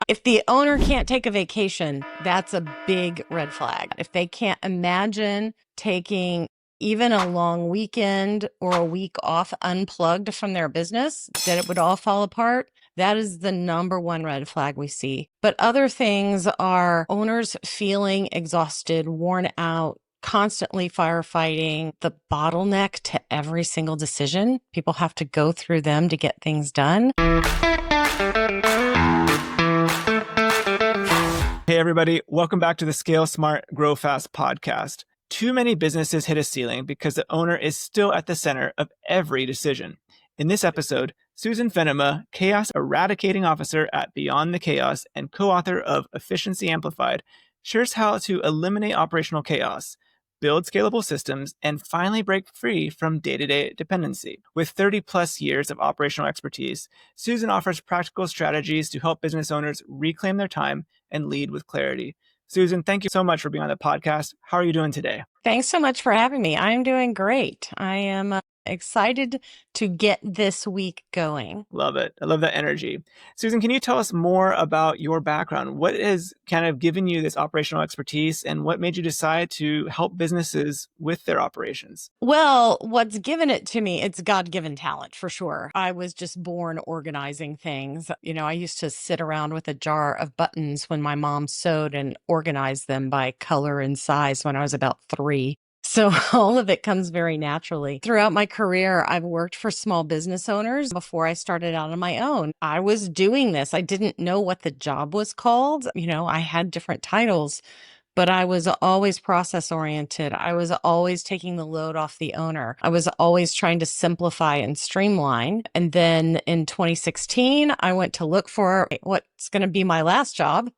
If the owner can't take a vacation, that's a big red flag. If they can't imagine taking even a long weekend or a week off unplugged from their business, that it would all fall apart. That is the number one red flag we see. But other things are owners feeling exhausted, worn out, constantly firefighting, the bottleneck to every single decision. People have to go through them to get things done. Hey, everybody. Welcome back to the Scale Smart, Grow Fast podcast. Too many businesses hit a ceiling because the owner is still at the center of every decision. In this episode, Susan Fennema, Chaos Eradicating Officer at Beyond the Chaos and co-author of Efficiency Amplified, shares how to eliminate operational chaos, build scalable systems, and finally break free from day-to-day dependency. With 30 plus years of operational expertise, Susan offers practical strategies to help business owners reclaim their time and lead with clarity. Susan, thank you so much for being on the podcast. How are you doing today? Thanks so much for having me. I'm doing great. I am excited to get this week going. Love it. I love that energy. Susan, can you tell us more about your background? What has kind of given you this operational expertise and what made you decide to help businesses with their operations? Well, what's given it to me, it's God-given talent for sure. I was just born organizing things. I used to sit around with a jar of buttons when my mom sewed and organized them by color and size when I was about 3. So all of it comes very naturally. Throughout my career, I've worked for small business owners before I started out on my own. I was doing this. I didn't know what the job was called. I had different titles, but I was always process oriented. I was always taking the load off the owner. I was always trying to simplify and streamline. And then in 2016, I went to look for what's going to be my last job.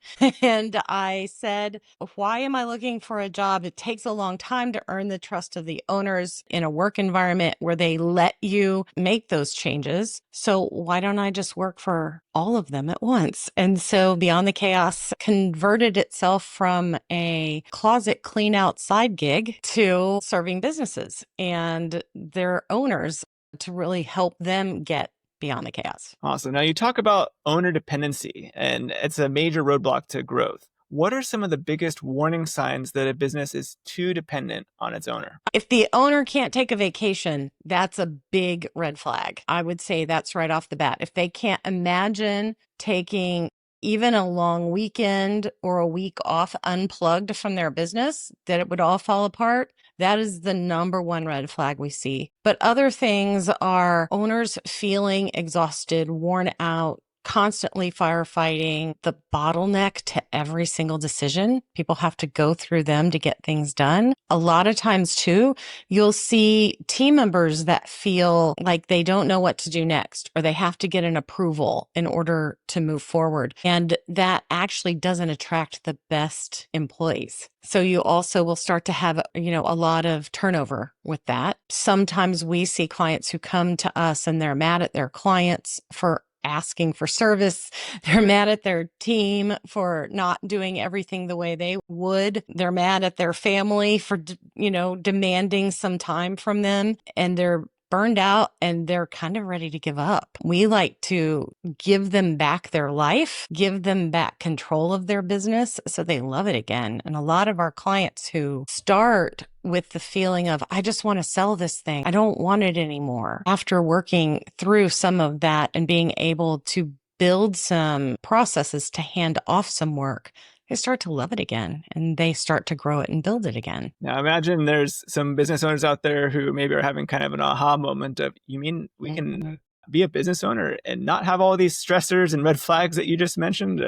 And I said, why am I looking for a job? It takes a long time to earn the trust of the owners in a work environment where they let you make those changes. So why don't I just work for all of them at once? And so Beyond the Chaos converted itself from a closet clean out side gig to serving businesses and their owners to really help them get beyond the chaos. Awesome. Now you talk about owner dependency, and it's a major roadblock to growth. What are some of the biggest warning signs that a business is too dependent on its owner? If the owner can't take a vacation, that's a big red flag. I would say that's right off the bat. If they can't imagine taking even a long weekend or a week off unplugged from their business, that it would all fall apart. That is the number one red flag we see. But other things are owners feeling exhausted, worn out, constantly firefighting, the bottleneck to every single decision. People have to go through them to get things done. A lot of times too, you'll see team members that feel like they don't know what to do next, or they have to get an approval in order to move forward. And that actually doesn't attract the best employees. So you also will start to have, a lot of turnover with that. Sometimes we see clients who come to us and they're mad at their clients for asking for service. They're mad at their team for not doing everything the way they would. They're mad at their family for, demanding some time from them, and they're burned out and they're kind of ready to give up. We like to give them back their life, give them back control of their business so they love it again. And a lot of our clients who start with the feeling of, I just want to sell this thing, I don't want it anymore. After working through some of that and being able to build some processes to hand off some work, they start to love it again and they start to grow it and build it again. Now, imagine there's some business owners out there who maybe are having kind of an aha moment of, you mean we can be a business owner and not have all these stressors and red flags that you just mentioned?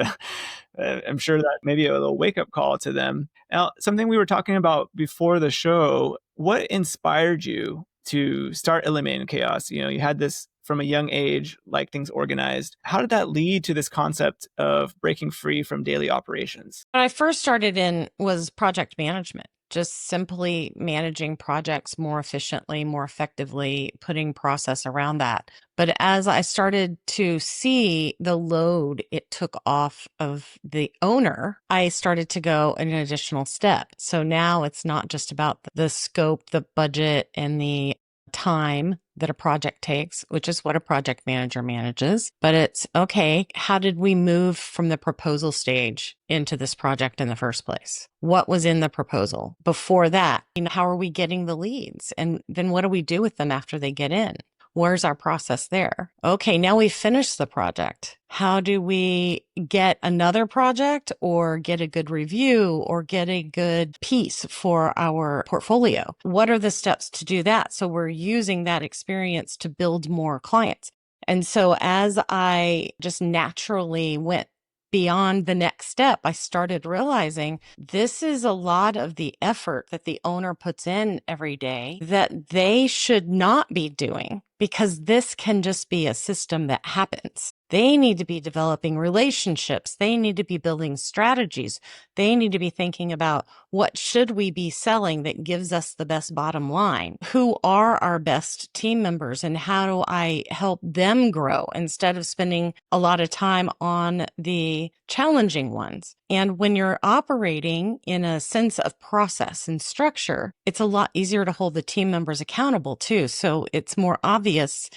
I'm sure that may be a little wake-up call to them. Now, something we were talking about before the show, what inspired you to start eliminating chaos? You had this from a young age, like things organized. How did that lead to this concept of breaking free from daily operations? What I first started in was project management, just simply managing projects more efficiently, more effectively, putting process around that. But as I started to see the load it took off of the owner, I started to go an additional step. So now it's not just about the scope, the budget, and the time that a project takes, which is what a project manager manages. But it's okay, how did we move from the proposal stage into this project in the first place? What was in the proposal? Before that, how are we getting the leads? And then what do we do with them after they get in? Where's our process there? Okay, now we finished the project. How do we get another project or get a good review or get a good piece for our portfolio? What are the steps to do that? So we're using that experience to build more clients. And so as I just naturally went beyond the next step, I started realizing this is a lot of the effort that the owner puts in every day that they should not be doing, because this can just be a system that happens. They need to be developing relationships. They need to be building strategies. They need to be thinking about what should we be selling that gives us the best bottom line? Who are our best team members and how do I help them grow instead of spending a lot of time on the challenging ones? And when you're operating in a sense of process and structure, it's a lot easier to hold the team members accountable too. So it's more obvious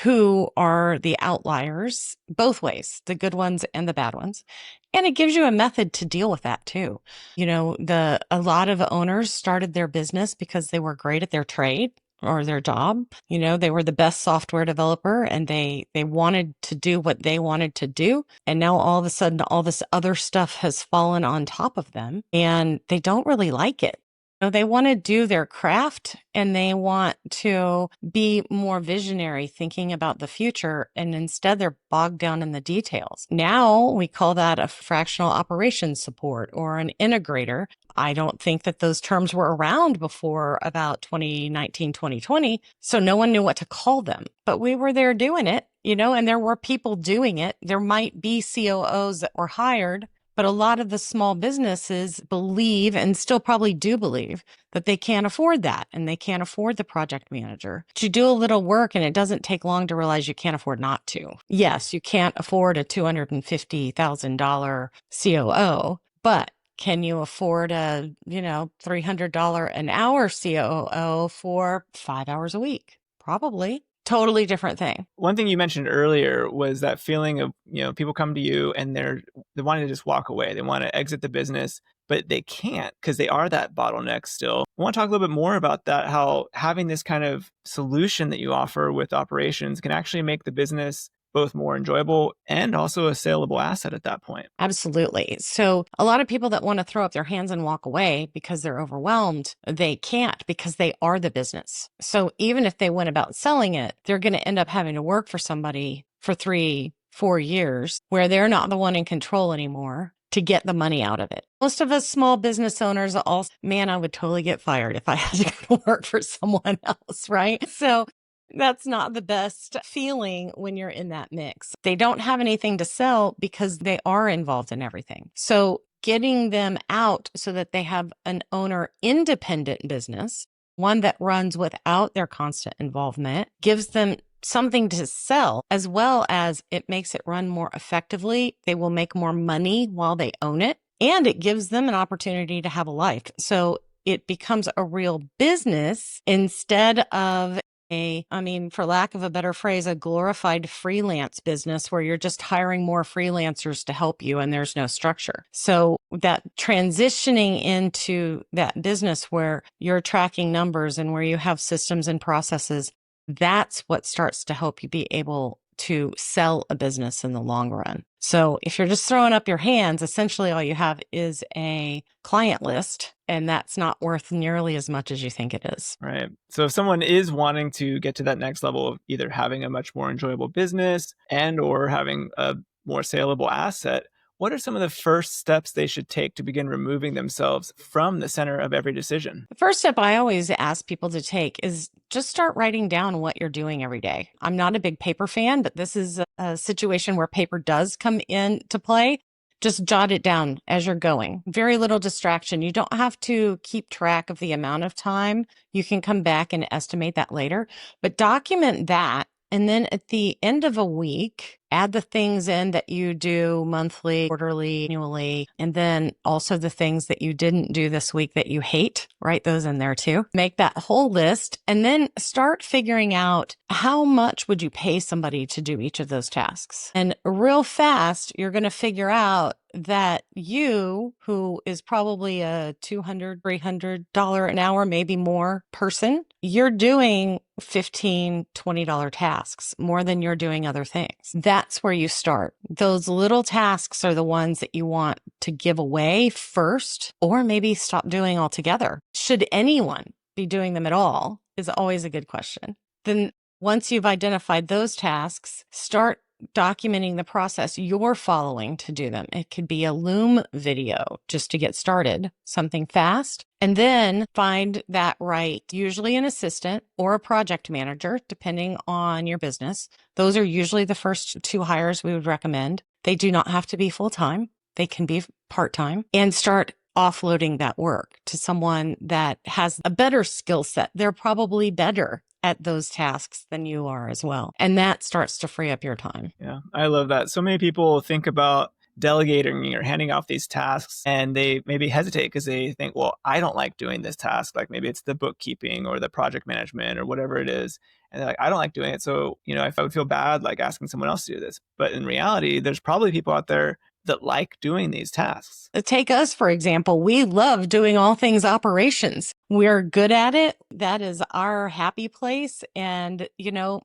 who are the outliers, both ways, the good ones and the bad ones. And it gives you a method to deal with that too. A lot of owners started their business because they were great at their trade or their job. They were the best software developer and they wanted to do what they wanted to do. And now all of a sudden, all this other stuff has fallen on top of them and they don't really like it. They want to do their craft and they want to be more visionary, thinking about the future. And instead, they're bogged down in the details. Now we call that a fractional operations support or an integrator. I don't think that those terms were around before about 2019, 2020. So no one knew what to call them, but we were there doing it, and there were people doing it. There might be COOs that were hired, but a lot of the small businesses believe, and still probably do believe, that they can't afford that and they can't afford the project manager. But you do a little work and it doesn't take long to realize you can't afford not to. Yes, you can't afford a $250,000 COO, but can you afford a, $300 an hour COO for 5 hours a week? Probably. Totally different thing. One thing you mentioned earlier was that feeling of, people come to you and they want to just walk away. They want to exit the business, but they can't because they are that bottleneck still. I want to talk a little bit more about that, how having this kind of solution that you offer with operations can actually make the business both more enjoyable and also a saleable asset at that point. Absolutely. So a lot of people that want to throw up their hands and walk away because they're overwhelmed, they can't because they are the business. So even if they went about selling it, they're going to end up having to work for somebody for 3-4 years where they're not the one in control anymore to get the money out of it. Most of us small business owners also, I would totally get fired if I had to go to work for someone else, right? So that's not the best feeling when you're in that mix. They don't have anything to sell because they are involved in everything. So getting them out so that they have an owner independent business, one that runs without their constant involvement, gives them something to sell, as well as it makes it run more effectively. They will make more money while they own it, and it gives them an opportunity to have a life. So it becomes a real business instead of for lack of a better phrase, a glorified freelance business where you're just hiring more freelancers to help you and there's no structure. So that transitioning into that business where you're tracking numbers and where you have systems and processes, that's what starts to help you be able to sell a business in the long run. So if you're just throwing up your hands, essentially all you have is a client list, and that's not worth nearly as much as you think it is. Right. So if someone is wanting to get to that next level of either having a much more enjoyable business and or having a more saleable asset, what are some of the first steps they should take to begin removing themselves from the center of every decision? The first step I always ask people to take is just start writing down what you're doing every day. I'm not a big paper fan, but this is a situation where paper does come into play. Just jot it down as you're going. Very little distraction. You don't have to keep track of the amount of time. You can come back and estimate that later, but document that. And then at the end of a week, Add the things in that you do monthly, quarterly, annually, and then also the things that you didn't do this week that you hate. Write those in there too. Make that whole list and then start figuring out how much would you pay somebody to do each of those tasks. And real fast, you're going to figure out that you, who is probably a $200, $300 an hour, maybe more person, you're doing $15, $20 tasks more than you're doing other things. That's where you start. Those little tasks are the ones that you want to give away first, or maybe stop doing altogether. Should anyone be doing them at all is always a good question. Then once you've identified those tasks, start documenting the process you're following to do them. It could be a Loom video just to get started, something fast, and then find that right, usually an assistant or a project manager, depending on your business. Those are usually the first two hires we would recommend. They do not have to be full-time. They can be part-time, and start offloading that work to someone that has a better skill set. They're probably better at those tasks than you are as well. And that starts to free up your time. Yeah, I love that. So many people think about delegating or handing off these tasks, and they maybe hesitate because they think, well, I don't like doing this task. Like maybe it's the bookkeeping or the project management or whatever it is. And they're like, I don't like doing it. So, if I would feel bad like asking someone else to do this. But in reality, there's probably people out there that like doing these tasks. Take us, for example. We love doing all things operations. We're good at it. That is our happy place. And,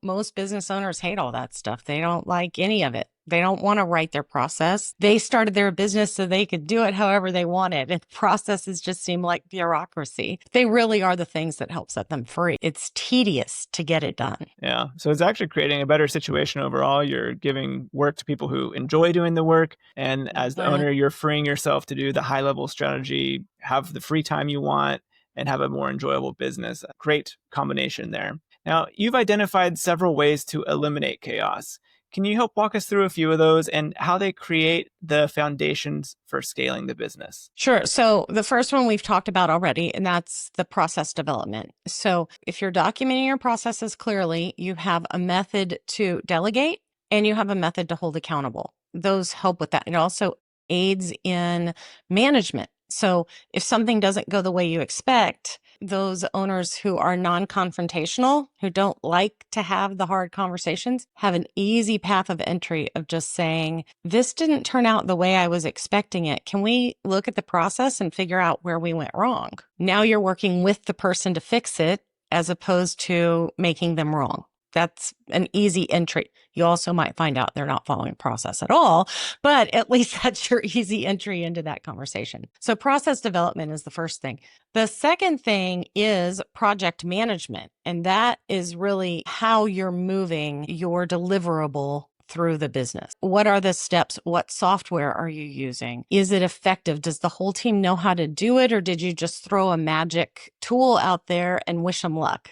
most business owners hate all that stuff. They don't like any of it. They don't want to write their process. They started their business so they could do it however they wanted. And processes just seem like bureaucracy. They really are the things that help set them free. It's tedious to get it done. Yeah. So it's actually creating a better situation overall. You're giving work to people who enjoy doing the work. And as the owner, you're freeing yourself to do the high level strategy, have the free time you want, and have a more enjoyable business. Great combination there. Now, you've identified several ways to eliminate chaos. Can you help walk us through a few of those and how they create the foundations for scaling the business? Sure. So the first one we've talked about already, and that's the process development. So if you're documenting your processes clearly, you have a method to delegate and you have a method to hold accountable. Those help with that. It also aids in management. So if something doesn't go the way you expect, those owners who are non-confrontational, who don't like to have the hard conversations, have an easy path of entry of just saying, this didn't turn out the way I was expecting it. Can we look at the process and figure out where we went wrong? Now you're working with the person to fix it as opposed to making them wrong. That's an easy entry. You also might find out they're not following process at all, but at least that's your easy entry into that conversation. So process development is the first thing. The second thing is project management, and that is really how you're moving your deliverable through the business. What are the steps? What software are you using? Is it effective? Does the whole team know how to do it? Or did you just throw a magic tool out there and wish them luck?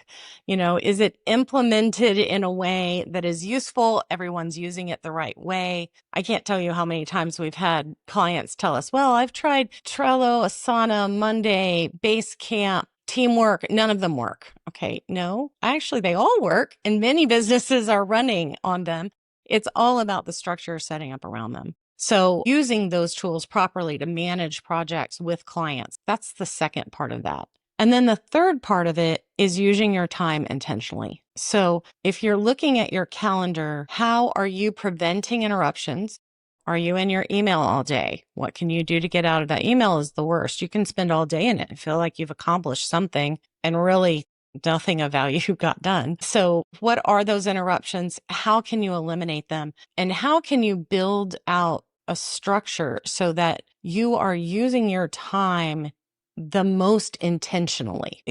Is it implemented in a way that is useful? Everyone's using it the right way. I can't tell you how many times we've had clients tell us, well, I've tried Trello, Asana, Monday, Basecamp, Teamwork, none of them work. Okay, no, actually they all work and many businesses are running on them. It's all about the structure setting up around them. So using those tools properly to manage projects with clients, that's the second part of that. And then the third part of it is using your time intentionally. So if you're looking at your calendar, how are you preventing interruptions? Are you in your email all day? What can you do to get out of that? Email is the worst. You can spend all day in it and feel like you've accomplished something and really nothing of value got done. So what are those interruptions? How can you eliminate them? And how can you build out a structure so that you are using your time the most intentionally?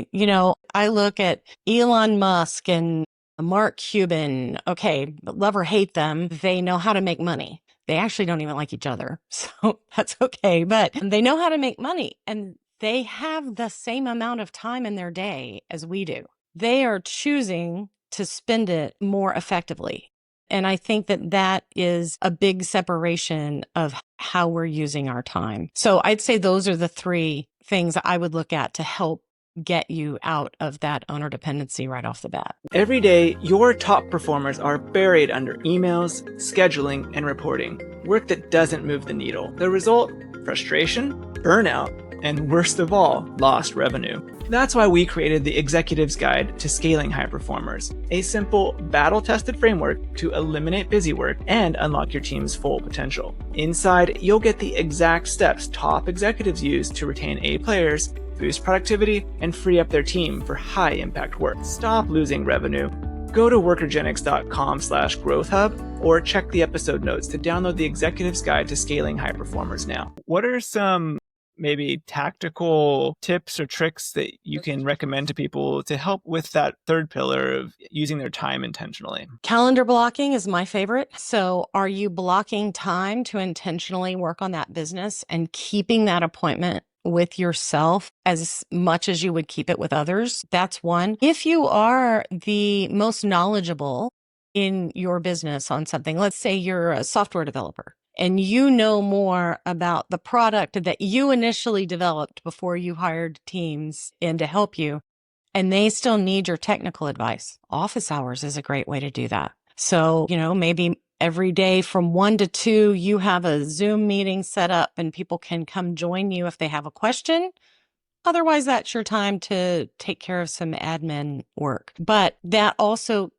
I look at Elon Musk and Mark Cuban. Okay, love or hate them, they know how to make money. They actually don't even like each other. So that's okay, but they know how to make money and they have the same amount of time in their day as we do. They are choosing to spend it more effectively. And I think that that is a big separation of how we're using our time. So I'd say those are the three things I would look at to help get you out of that owner dependency right off the bat. Every day, your top performers are buried under emails, scheduling, and reporting, work that doesn't move the needle. The result? Frustration, burnout, and worst of all, lost revenue. That's why we created the Executive's Guide to Scaling High Performers, a simple, battle-tested framework to eliminate busy work and unlock your team's full potential. Inside, you'll get the exact steps top executives use to retain A players, boost productivity, and free up their team for high-impact work. Stop losing revenue. Go to workergenics.com/growth-hub or check the episode notes to download the Executive's Guide to Scaling High Performers now. What are some maybe tactical tips or tricks that you can recommend to people to help with that third pillar of using their time intentionally? Calendar blocking is my favorite. So are you blocking time to intentionally work on that business and keeping that appointment with yourself as much as you would keep it with others? That's one. If you are the most knowledgeable in your business on something, let's say you're a software developer, and you know more about the product that you initially developed before you hired teams in to help you, and they still need your technical advice. Office hours is a great way to do that. So, maybe every day from 1 to 2, you have a Zoom meeting set up and people can come join you if they have a question. Otherwise, that's your time to take care of some admin work. But that also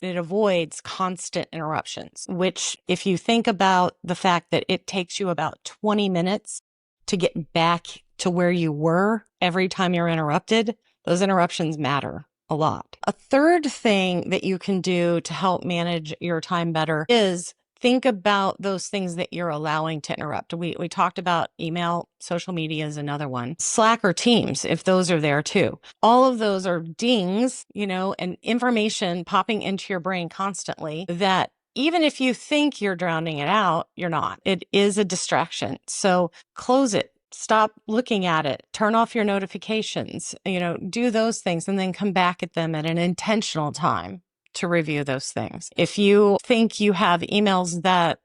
avoids constant interruptions, which if you think about the fact that it takes you about 20 minutes to get back to where you were every time you're interrupted, those interruptions matter a lot. A third thing that you can do to help manage your time better is think about those things that you're allowing to interrupt. We talked about email, social media is another one. Slack or Teams, if those are there too. All of those are dings, and information popping into your brain constantly that even if you think you're drowning it out, you're not. It is a distraction. So close it. Stop looking at it, turn off your notifications, do those things and then come back at them at an intentional time to review those things. If you think you have emails that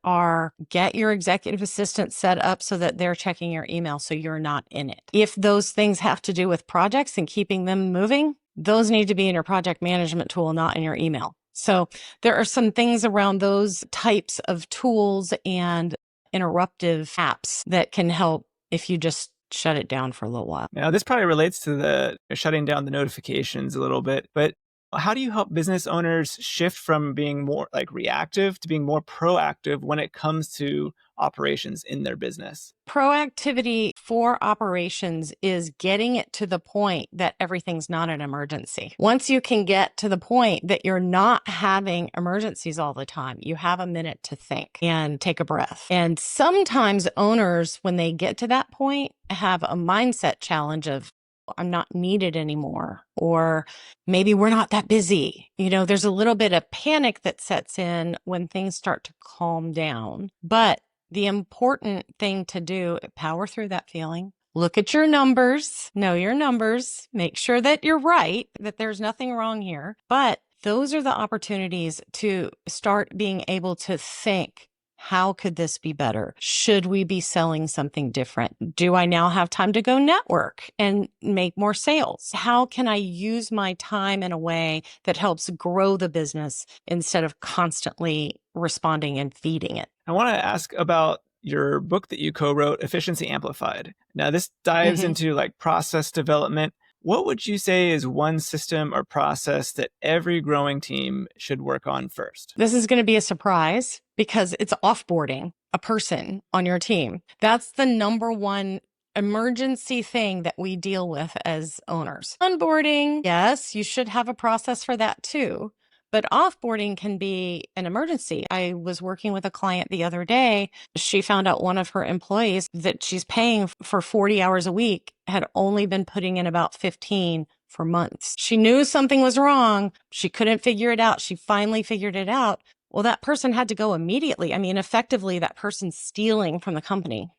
get your executive assistant set up so that they're checking your email so you're not in it. If those things have to do with projects and keeping them moving, those need to be in your project management tool, not in your email. So there are some things around those types of tools and interruptive apps that can help if you just shut it down for a little while. Now, this probably relates to the shutting down the notifications a little bit, but how do you help business owners shift from being more reactive to being more proactive when it comes to operations in their business? Proactivity for operations is getting it to the point that everything's not an emergency. Once you can get to the point that you're not having emergencies all the time, you have a minute to think and take a breath. And sometimes owners, when they get to that point, have a mindset challenge of, I'm not needed anymore, or maybe we're not that busy. There's a little bit of panic that sets in when things start to calm down. But the important thing to do, power through that feeling, look at your numbers, know your numbers, make sure that you're right, that there's nothing wrong here. But those are the opportunities to start being able to think, how could this be better? Should we be selling something different? Do I now have time to go network and make more sales? How can I use my time in a way that helps grow the business instead of constantly responding and feeding it? I want to ask about your book that you co-wrote, Efficiency Amplified. Now, this dives into process development. What would you say is one system or process that every growing team should work on first? This is going to be a surprise because it's offboarding a person on your team. That's the number one emergency thing that we deal with as owners. Onboarding, yes, you should have a process for that too. But offboarding can be an emergency. I was working with a client the other day. She found out one of her employees that she's paying for 40 hours a week had only been putting in about 15 for months. She knew something was wrong. She couldn't figure it out. She finally figured it out. Well, that person had to go immediately. I mean, effectively, that person's stealing from the company,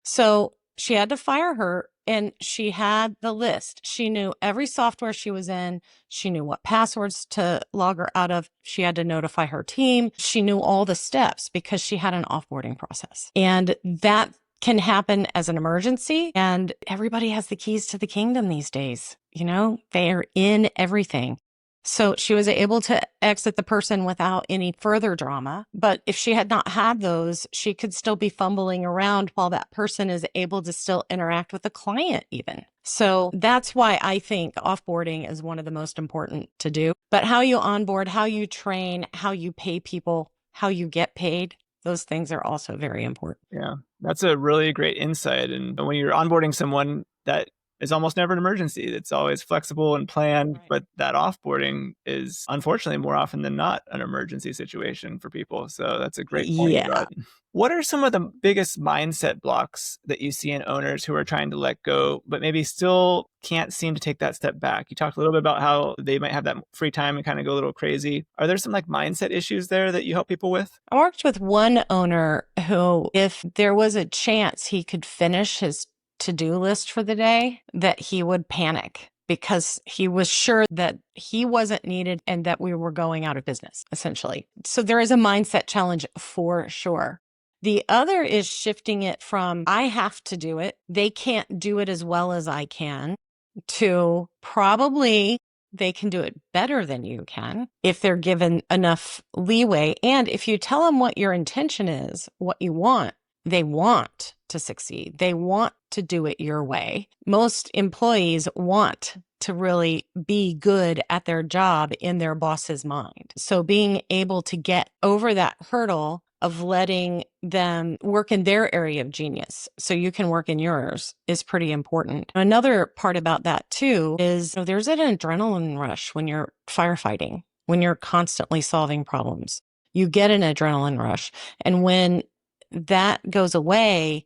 So she had to fire her, and she had the list. She knew every software she was in. She knew what passwords to log her out of. She had to notify her team. She knew all the steps because she had an offboarding process. And that can happen as an emergency. And everybody has the keys to the kingdom these days. They're in everything. So she was able to exit the person without any further drama. But if she had not had those, she could still be fumbling around while that person is able to still interact with the client even. So that's why I think offboarding is one of the most important to do. But how you onboard, how you train, how you pay people, how you get paid, those things are also very important. Yeah, that's a really great insight. And when you're onboarding someone, that is almost never an emergency. It's always flexible and planned, Right. but that offboarding is unfortunately more often than not an emergency situation for people. So that's a great point you Yeah. brought. What are some of the biggest mindset blocks that you see in owners who are trying to let go, but maybe still can't seem to take that step back? You talked a little bit about how they might have that free time and kind of go a little crazy. Are there some like mindset issues there that you help people with? I worked with one owner who, if there was a chance he could finish his to-do list for the day, that he would panic because he was sure that he wasn't needed and that we were going out of business, essentially. So there is a mindset challenge for sure. The other is shifting it from, I have to do it, they can't do it as well as I can, to probably they can do it better than you can if they're given enough leeway. And if you tell them what your intention is, what you want, they want to succeed. They want to do it your way. Most employees want to really be good at their job in their boss's mind. So being able to get over that hurdle of letting them work in their area of genius so you can work in yours is pretty important. Another part about that too is there's an adrenaline rush when you're firefighting, when you're constantly solving problems. You get an adrenaline rush. And when that goes away,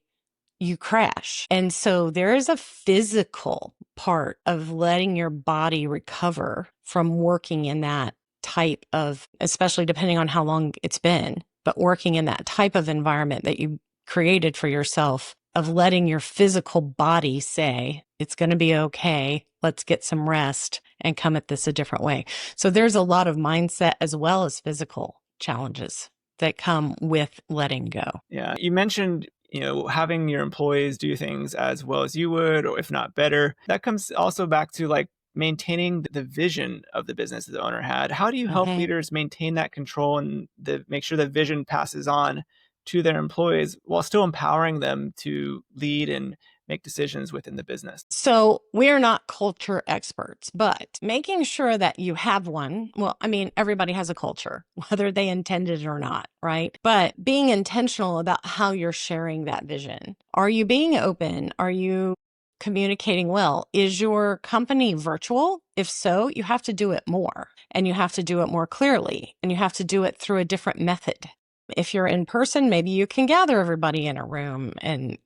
you crash. And so there is a physical part of letting your body recover from working in that type of, especially depending on how long it's been, but working in that type of environment that you created for yourself, of letting your physical body say, it's going to be okay. Let's get some rest and come at this a different way. So there's a lot of mindset as well as physical challenges that come with letting go. Yeah. You mentioned, having your employees do things as well as you would, or if not better. That comes also back to like maintaining the vision of the business that the owner had. How do you help leaders maintain that control and make sure the vision passes on to their employees while still empowering them to lead and make decisions within the business? So we're not culture experts, but making sure that you have one. Well, I mean, everybody has a culture, whether they intended it or not, right? But being intentional about how you're sharing that vision. Are you being open? Are you communicating well? Is your company virtual? If so, you have to do it more, and you have to do it more clearly, and you have to do it through a different method. If you're in person, maybe you can gather everybody in a room and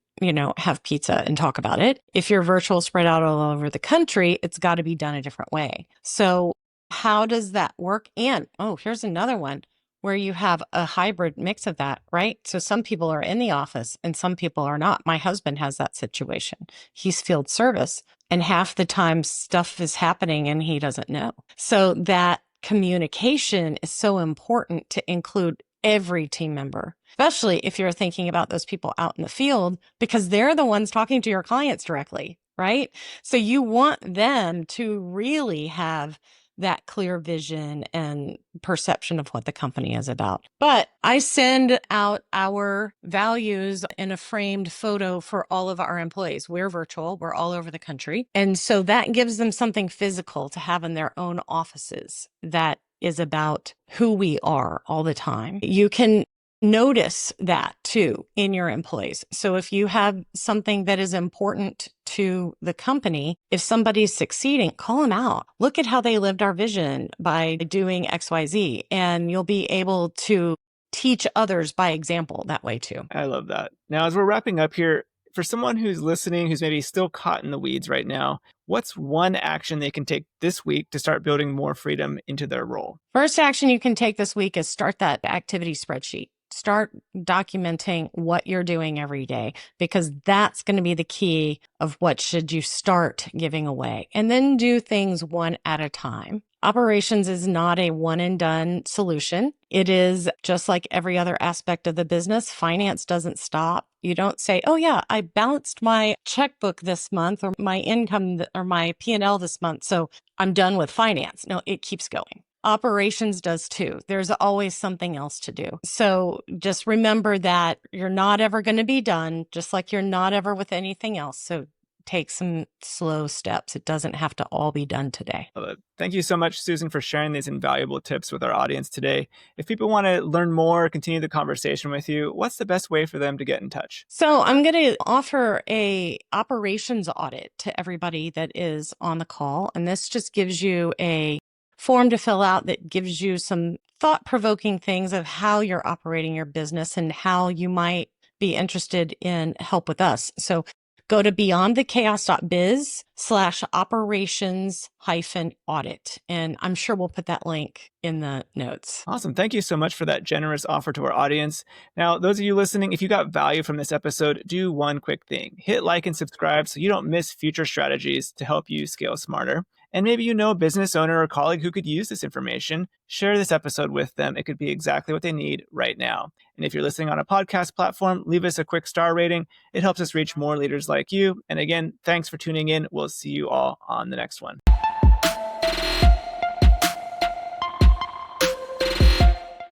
have pizza and talk about it. If you're virtual spread out all over the country, it's got to be done a different way. So how does that work? And, here's another one where you have a hybrid mix of that, right? So some people are in the office and some people are not. My husband has that situation. He's field service, and half the time stuff is happening and he doesn't know. So that communication is so important to include every team member, especially if you're thinking about those people out in the field, because they're the ones talking to your clients directly, right? So you want them to really have that clear vision and perception of what the company is about. But I send out our values in a framed photo for all of our employees. We're virtual, we're all over the country. And so that gives them something physical to have in their own offices that is about who we are all the time. You can notice that too in your employees. So if you have something that is important to the company, if somebody's succeeding, call them out. Look at how they lived our vision by doing XYZ, and you'll be able to teach others by example that way too. I love that. Now, as we're wrapping up here, for someone who's listening, who's maybe still caught in the weeds right now, what's one action they can take this week to start building more freedom into their role? First action you can take this week is start that activity spreadsheet. Start documenting what you're doing every day, because that's going to be the key of what should you start giving away. And then do things one at a time. Operations is not a one and done solution. It is just like every other aspect of the business. Finance doesn't stop. You don't say, oh yeah, I balanced my checkbook this month or my income or my P&L this month, so I'm done with finance. No, it keeps going. Operations does too. There's always something else to do. So just remember that you're not ever going to be done, just like you're not ever with anything else. So take some slow steps. It doesn't have to all be done today. Thank you so much, Susan, for sharing these invaluable tips with our audience today. If people want to learn more, continue the conversation with you, what's the best way for them to get in touch? So I'm going to offer a operations audit to everybody that is on the call. And this just gives you a form to fill out that gives you some thought-provoking things of how you're operating your business and how you might be interested in help with us. So go to beyondthechaos.biz/operations-audit. And I'm sure we'll put that link in the notes. Awesome. Thank you so much for that generous offer to our audience. Now, those of you listening, if you got value from this episode, do one quick thing. Hit like and subscribe so you don't miss future strategies to help you scale smarter. And maybe you know a business owner or colleague who could use this information. Share this episode with them. It could be exactly what they need right now. And if you're listening on a podcast platform, leave us a quick star rating. It helps us reach more leaders like you. And again, thanks for tuning in. We'll see you all on the next one.